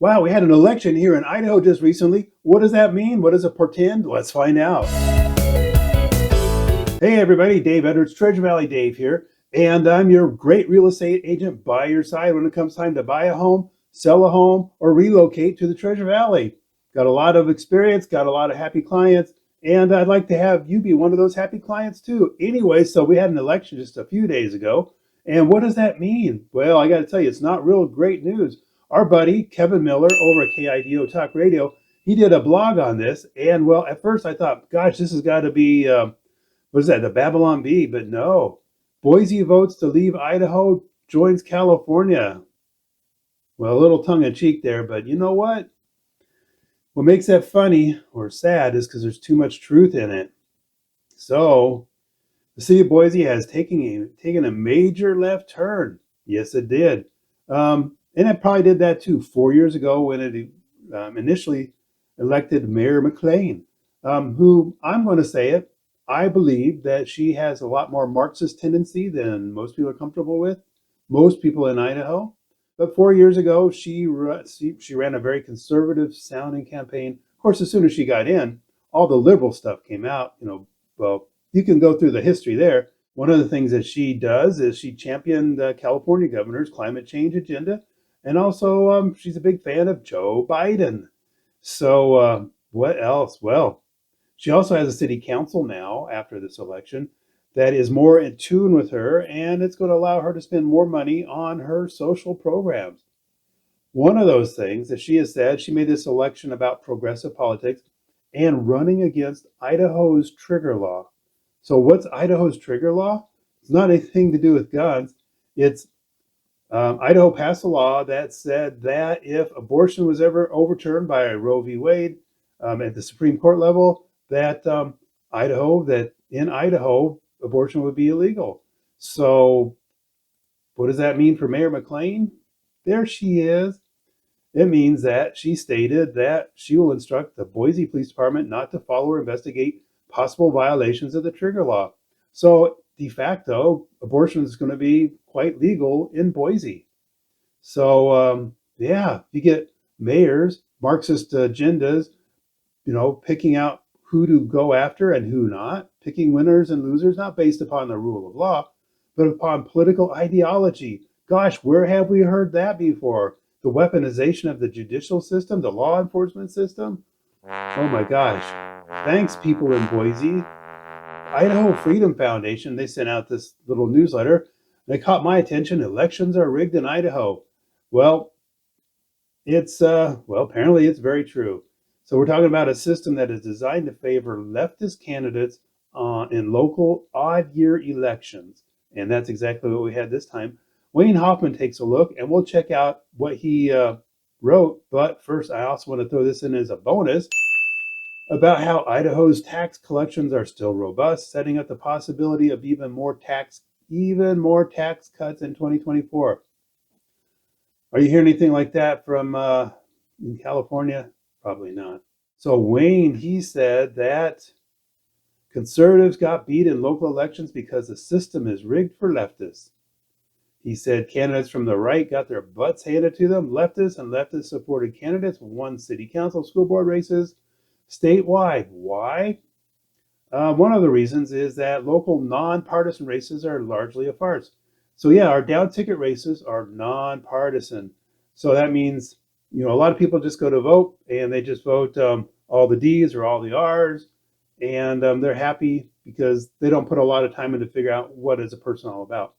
Wow, we had an election here in Idaho just recently. What does that mean? What does it portend? Let's find out. Hey everybody, Dave Edwards, Treasure Valley Dave here, and I'm your great real estate agent by your side when it comes time to buy a home, sell a home, or relocate to the Treasure Valley. Got a lot of experience, got a lot of happy clients, and I'd like to have you be one of those happy clients too. Anyway, so we had an election just a few days ago, and what does that mean? Well, I got to tell you, it's not real great news. Our buddy, Kevin Miller, over at KIDO Talk Radio, he did a blog on this, and well, at first I thought, gosh, this has got to be what is that, the Babylon Bee? But no. Boise votes to leave Idaho, joins California. Well, a little tongue in cheek there, but you know what? What makes that funny or sad is because there's too much truth in it. So, the city of Boise has taken a major left turn. Yes, it did. And it probably did that too 4 years ago when it initially elected Mayor McLean, who, I'm going to say it, I believe that she has a lot more Marxist tendency than most people are comfortable with, most people in Idaho. But 4 years ago, she ran a very conservative sounding campaign. Of course, as soon as she got in, all the liberal stuff came out. Well, you can go through the history there. One of the things that she does is she championed the California governor's climate change agenda. And also, she's a big fan of Joe Biden. So what else? Well, she also has a city council now after this election that is more in tune with her, and it's going to allow her to spend more money on her social programs. One of those things that she has said, she made this election about progressive politics and running against Idaho's trigger law. So what's Idaho's trigger law? It's not anything to do with guns. It's Idaho passed a law that said that if abortion was ever overturned by Roe v. Wade at the Supreme Court level, that in Idaho, abortion would be illegal. So what does that mean for Mayor McLean? There she is. It means that she stated that she will instruct the Boise Police Department not to follow or investigate possible violations of the trigger law. So de facto, abortion is going to be quite legal in Boise. So you get mayors, Marxist agendas, picking out who to go after and who not, picking winners and losers, not based upon the rule of law, but upon political ideology. Gosh, where have we heard that before? The weaponization of the judicial system, the law enforcement system? Oh my gosh. Thanks, people in Boise. Idaho Freedom Foundation, they sent out this little newsletter. They caught my attention. Elections are rigged in Idaho. Well, apparently it's very true. So we're talking about a system that is designed to favor leftist candidates in local odd year elections. And that's exactly what we had this time. Wayne Hoffman takes a look, and we'll check out what he wrote. But first, I also want to throw this in as a bonus about how Idaho's tax collections are still robust, setting up the possibility of even more tax cuts in 2024. Are you hearing anything like that from in California? Probably not. So Wayne, he said that conservatives got beat in local elections because the system is rigged for leftists. He said candidates from the right got their butts handed to them. Leftists and leftist-supported candidates won city council, school board races statewide. Why? One of the reasons is that local nonpartisan races are largely a farce. So yeah, our down ticket races are nonpartisan. So that means, a lot of people just go to vote and they just vote all the D's or all the R's, and they're happy because they don't put a lot of time in to figure out what is a person all about.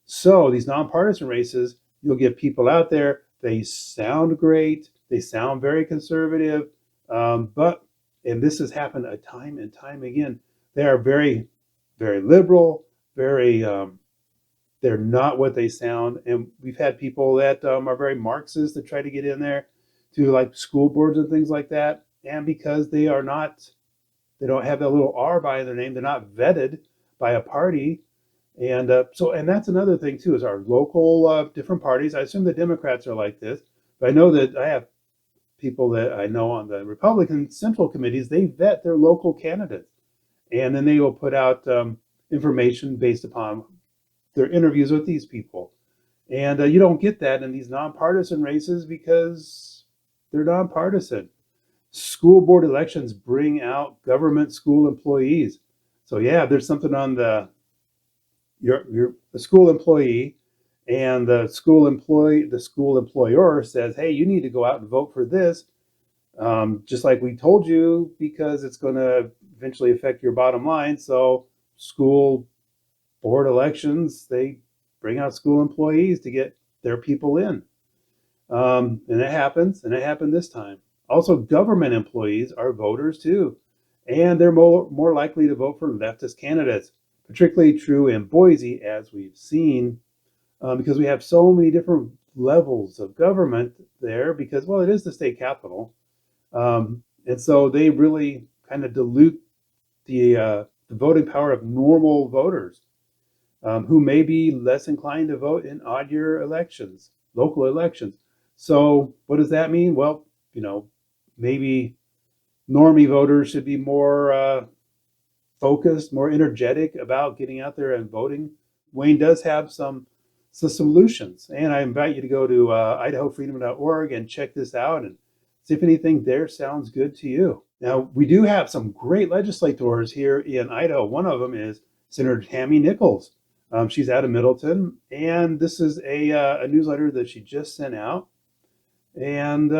So these nonpartisan races, you'll get people out there, they sound great, they sound very conservative, and this has happened time and time again, they are very, very liberal, very, they're not what they sound. And we've had people that are very Marxist that try to get in there to like school boards and things like that. And because they don't have that little R by their name, they're not vetted by a party. And and that's another thing too, is our local different parties. I assume the Democrats are like this, but I know that I have people that I know on the Republican Central Committees, they vet their local candidates. And then they will put out information based upon their interviews with these people. And you don't get that in these nonpartisan races because they're nonpartisan. School board elections bring out government school employees. So yeah, there's something on you're a school employee, and the school employer says, hey, you need to go out and vote for this, just like we told you, because it's going to eventually affect your bottom line. So school board elections, they bring out school employees to get their people in. And it happens, and it happened this time. Also, government employees are voters too, and they're more likely to vote for leftist candidates, particularly true in Boise, as we've seen, because we have so many different levels of government there, because, well, it is the state capital. And so they really kind of dilute the voting power of normal voters, who may be less inclined to vote in odd year elections, local elections. So what does that mean? Well, maybe normie voters should be more focused, more energetic about getting out there and voting. Wayne does have some solutions, and I invite you to go to idahofreedom.org and check this out and see if anything there sounds good to you. Now, we do have some great legislators here in Idaho. One of them is Senator Tammy Nichols. She's out of Middleton, and this is a newsletter that she just sent out. And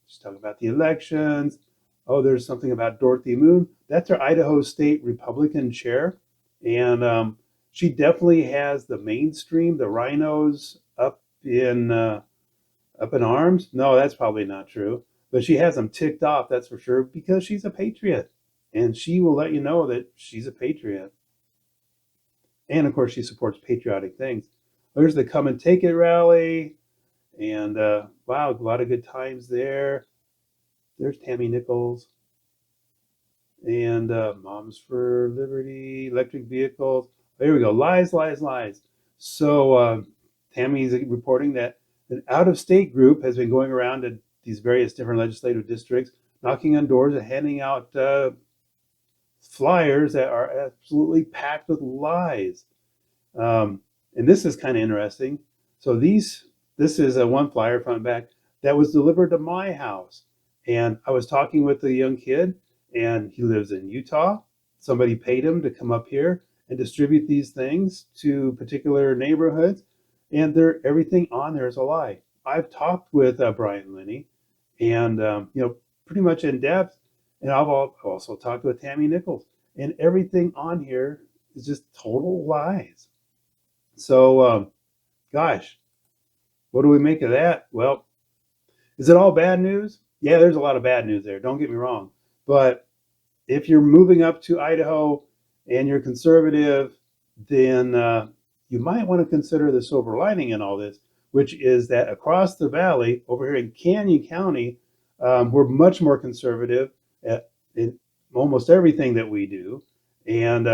she's talking about the elections. Oh, there's something about Dorothy Moon. That's her Idaho State Republican chair. And she definitely has the mainstream, the rhinos up in arms. No, that's probably not true. But she has them ticked off, that's for sure, because she's a patriot. And she will let you know that she's a patriot. And of course, she supports patriotic things. There's the Come and Take It rally. And wow, a lot of good times there. There's Tammy Nichols. And Moms for Liberty, electric vehicles. There we go. Lies, lies, lies. So Tammy's reporting that an out-of-state group has been going around to these various different legislative districts, knocking on doors and handing out flyers that are absolutely packed with lies. And this is kind of interesting. So this is a one flyer front and back that was delivered to my house. And I was talking with a young kid, and he lives in Utah. Somebody paid him to come up here and distribute these things to particular neighborhoods. And everything on there is a lie. I've talked with Brian Linney, and pretty much in depth. And I've also talked with Tammy Nichols, and everything on here is just total lies. So, gosh, what do we make of that? Well, is it all bad news? Yeah, there's a lot of bad news there. Don't get me wrong. But if you're moving up to Idaho and you're conservative, then you might want to consider the silver lining in all this, which is that across the valley, over here in Canyon County, we're much more conservative in almost everything that we do. And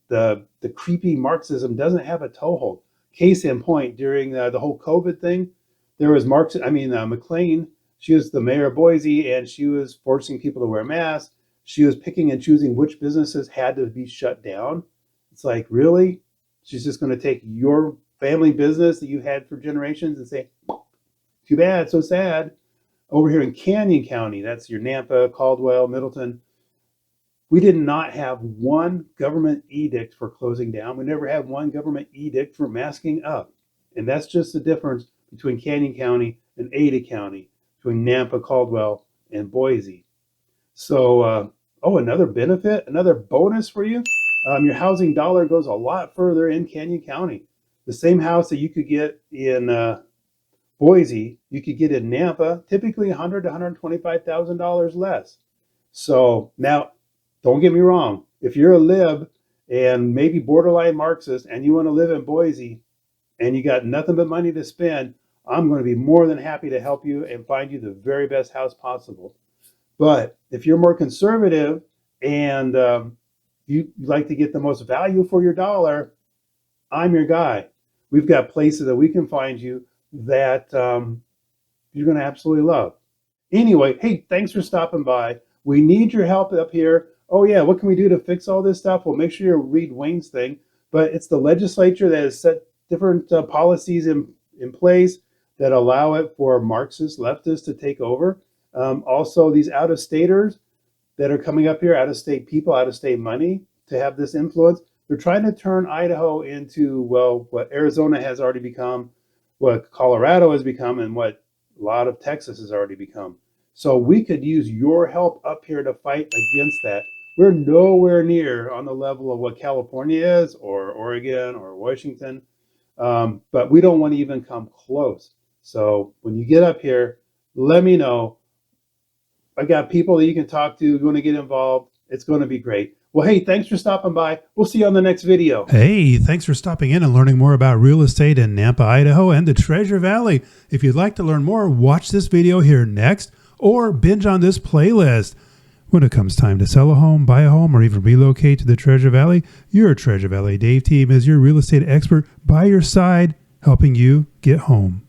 the creepy Marxism doesn't have a toehold. Case in point, during the whole COVID thing, there was McLean. She was the mayor of Boise, and she was forcing people to wear masks. She was picking and choosing which businesses had to be shut down. It's like, really? She's just going to take your family business that you had for generations and say, too bad, so sad. Over here in Canyon County, that's your Nampa, Caldwell, Middleton, we did not have one government edict for closing down. We never had one government edict for masking up. And that's just the difference between Canyon County and Ada County, between Nampa, Caldwell, and Boise. So, another benefit, another bonus for you. Your housing dollar goes a lot further in Canyon County. The same house that you could get in Boise, you could get in Nampa, typically $100,000 to $125,000 less. So now, don't get me wrong. If you're a lib and maybe borderline Marxist and you want to live in Boise and you got nothing but money to spend, I'm going to be more than happy to help you and find you the very best house possible. But if you're more conservative and you like to get the most value for your dollar, I'm your guy. We've got places that we can find you that you're going to absolutely love. Anyway, hey, thanks for stopping by. We need your help up here. Oh, yeah, what can we do to fix all this stuff? Well, make sure you read Wayne's thing. But it's the legislature that has set different policies in place. that allow it for Marxist leftists to take over. Also, these out-of-staters that are coming up here, out-of-state people, out-of-state money to have this influence. They're trying to turn Idaho into, well, what Arizona has already become, what Colorado has become, and what a lot of Texas has already become. So we could use your help up here to fight against that. We're nowhere near on the level of what California is, or Oregon, or Washington, but we don't want to even come close. So when you get up here, let me know. I got people that you can talk to, going to get involved. It's going to be great. Well, hey, thanks for stopping by. We'll see you on the next video. Hey, thanks for stopping in and learning more about real estate in Nampa, Idaho and the Treasure Valley. If you'd like to learn more, watch this video here next or binge on this playlist. When it comes time to sell a home, buy a home, or even relocate to the Treasure Valley, your Treasure Valley Dave team is your real estate expert by your side, helping you get home.